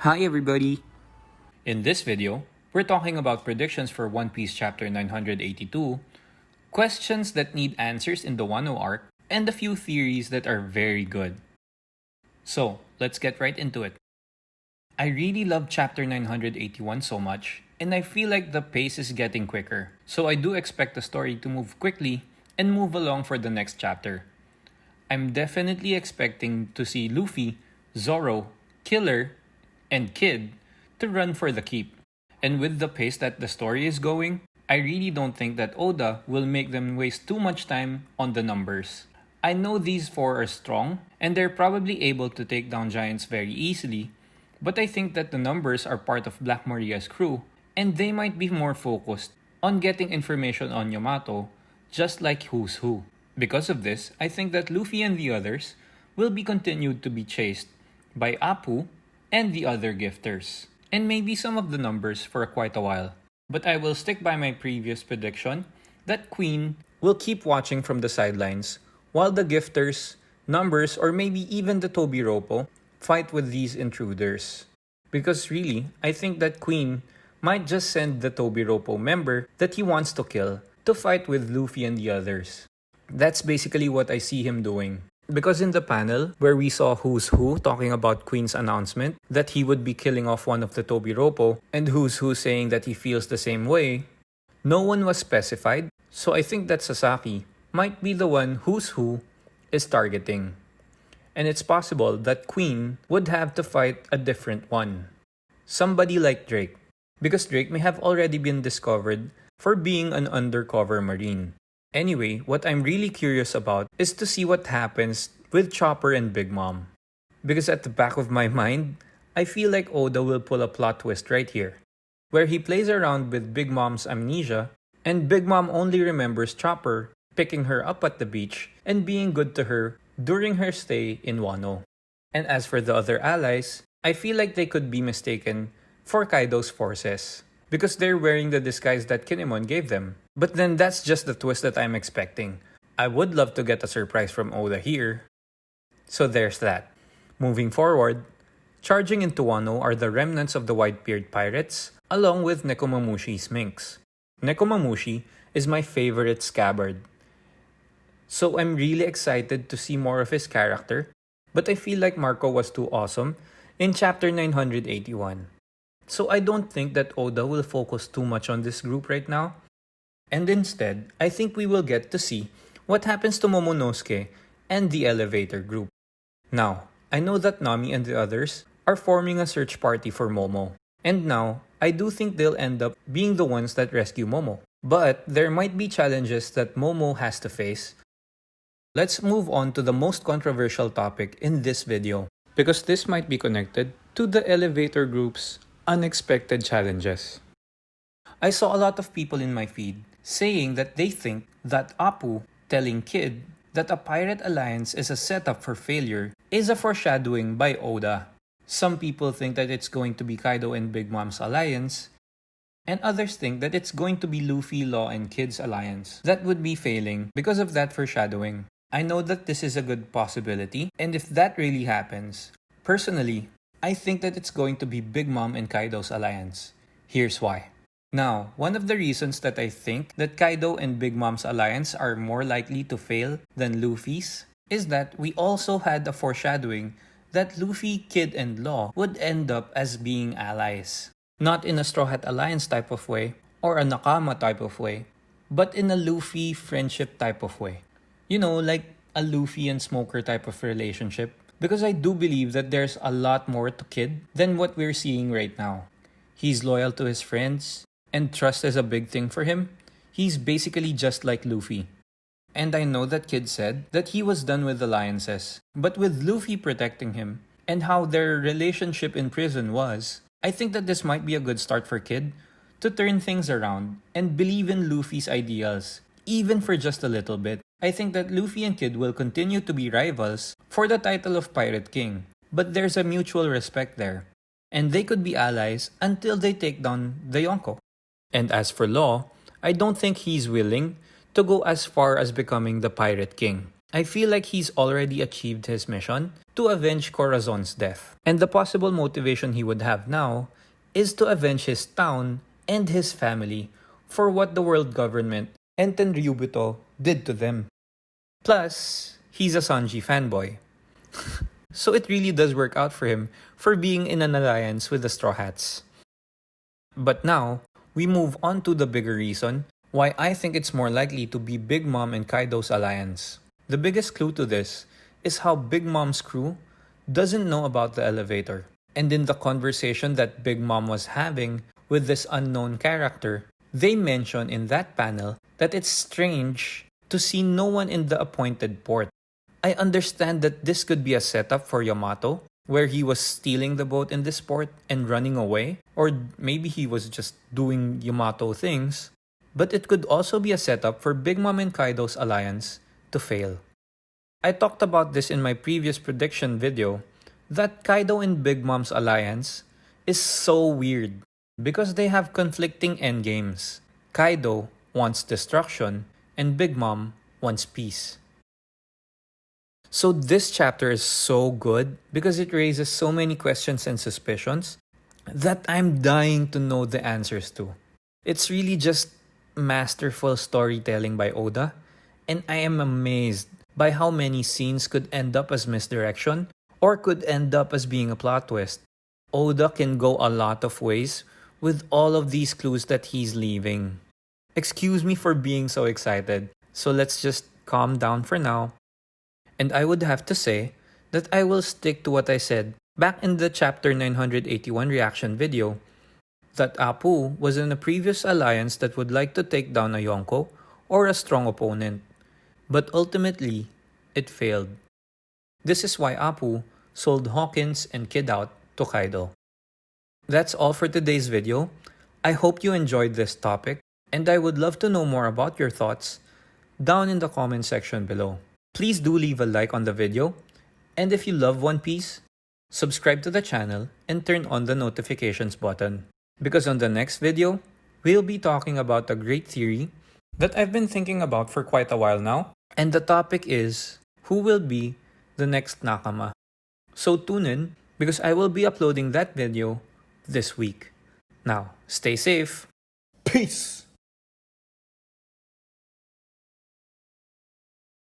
Hi everybody! In this video, we're talking about predictions for One Piece chapter 982, questions that need answers in the Wano arc, and a few theories that are very good. So, let's get right into it. I really love chapter 981 so much, and I feel like the pace is getting quicker, so I do expect the story to move quickly and move along for the next chapter. I'm definitely expecting to see Luffy, Zoro, Killer, and Kid to run for the keep. And with the pace that the story is going, I really don't think that Oda will make them waste too much time on the numbers. I know these four are strong, and they're probably able to take down giants very easily, but I think that the numbers are part of Black Maria's crew, and they might be more focused on getting information on Yamato, just like Who's Who. Because of this, I think that Luffy and the others will be continued to be chased by Apu and the other gifters, and maybe some of the numbers for quite a while. But I will stick by my previous prediction that Queen will keep watching from the sidelines while the gifters, numbers, or maybe even the Tobiropo fight with these intruders. Because really, I think that Queen might just send the Tobiropo member that he wants to kill to fight with Luffy and the others. That's basically what I see him doing. Because in the panel where we saw Who's Who talking about Queen's announcement that he would be killing off one of the Tobiropo, and Who's Who saying that he feels the same way, no one was specified, so I think that Sasaki might be the one Who's Who is targeting. And it's possible that Queen would have to fight a different one. Somebody like Drake, because Drake may have already been discovered for being an undercover marine. Anyway, what I'm really curious about is to see what happens with Chopper and Big Mom. Because at the back of my mind, I feel like Oda will pull a plot twist right here, where he plays around with Big Mom's amnesia, and Big Mom only remembers Chopper picking her up at the beach and being good to her during her stay in Wano. And as for the other allies, I feel like they could be mistaken for Kaido's forces, because they're wearing the disguise that Kinemon gave them. But then that's just the twist that I'm expecting. I would love to get a surprise from Oda here. So there's that. Moving forward, charging into Wano are the remnants of the Whitebeard pirates, along with Nekomamushi's minks. Nekomamushi is my favorite scabbard. So I'm really excited to see more of his character, but I feel like Marco was too awesome in chapter 981. So I don't think that Oda will focus too much on this group right now. And instead, I think we will get to see what happens to Momonosuke and the elevator group. Now, I know that Nami and the others are forming a search party for Momo. And now, I do think they'll end up being the ones that rescue Momo. But there might be challenges that Momo has to face. Let's move on to the most controversial topic in this video, because this might be connected to the elevator group's unexpected challenges. I saw a lot of people in my feed saying that they think that Apu telling Kid that a pirate alliance is a setup for failure is a foreshadowing by Oda. Some people think that it's going to be Kaido and Big Mom's alliance, and others think that it's going to be Luffy, Law, and Kid's alliance that would be failing because of that foreshadowing. I know that this is a good possibility, and if that really happens, personally, I think that it's going to be Big Mom and Kaido's alliance. Here's why. Now, one of the reasons that I think that Kaido and Big Mom's alliance are more likely to fail than Luffy's is that we also had a foreshadowing that Luffy, Kid, and Law would end up as being allies. Not in a Straw Hat Alliance type of way or a Nakama type of way, but in a Luffy friendship type of way. You know, like a Luffy and Smoker type of relationship. Because I do believe that there's a lot more to Kid than what we're seeing right now. He's loyal to his friends, and trust is a big thing for him. He's basically just like Luffy. And I know that Kid said that he was done with alliances, but with Luffy protecting him, and how their relationship in prison was, I think that this might be a good start for Kid to turn things around and believe in Luffy's ideals, even for just a little bit. I think that Luffy and Kid will continue to be rivals for the title of Pirate King, but there's a mutual respect there, and they could be allies until they take down the Yonko. And as for Law, I don't think he's willing to go as far as becoming the Pirate King. I feel like he's already achieved his mission to avenge Corazon's death. And the possible motivation he would have now is to avenge his town and his family for what the world government and Tenryubuto did to them. Plus, he's a Sanji fanboy. So it really does work out for him for being in an alliance with the Straw Hats. But now, we move on to the bigger reason why I think it's more likely to be Big Mom and Kaido's alliance. The biggest clue to this is how Big Mom's crew doesn't know about the elevator. And in the conversation that Big Mom was having with this unknown character, they mention in that panel that it's strange to see no one in the appointed port. I understand that this could be a setup for Yamato, where he was stealing the boat in this port and running away, or maybe he was just doing Yamato things, but it could also be a setup for Big Mom and Kaido's alliance to fail. I talked about this in my previous prediction video, that Kaido and Big Mom's alliance is so weird because they have conflicting endgames. Kaido wants destruction and Big Mom wants peace. So this chapter is so good because it raises so many questions and suspicions that I'm dying to know the answers to. It's really just masterful storytelling by Oda, and I am amazed by how many scenes could end up as misdirection or could end up as being a plot twist. Oda can go a lot of ways with all of these clues that he's leaving. Excuse me for being so excited, so let's just calm down for now. And I would have to say that I will stick to what I said back in the chapter 981 reaction video, that Apu was in a previous alliance that would like to take down a Yonko or a strong opponent. But ultimately, it failed. This is why Apu sold Hawkins and Kid out to Kaido. That's all for today's video. I hope you enjoyed this topic, and I would love to know more about your thoughts down in the comment section below. Please do leave a like on the video, and if you love One Piece, subscribe to the channel and turn on the notifications button. Because on the next video, we'll be talking about a great theory that I've been thinking about for quite a while now, and the topic is who will be the next Nakama. So tune in because I will be uploading that video this week. Now, stay safe. Peace!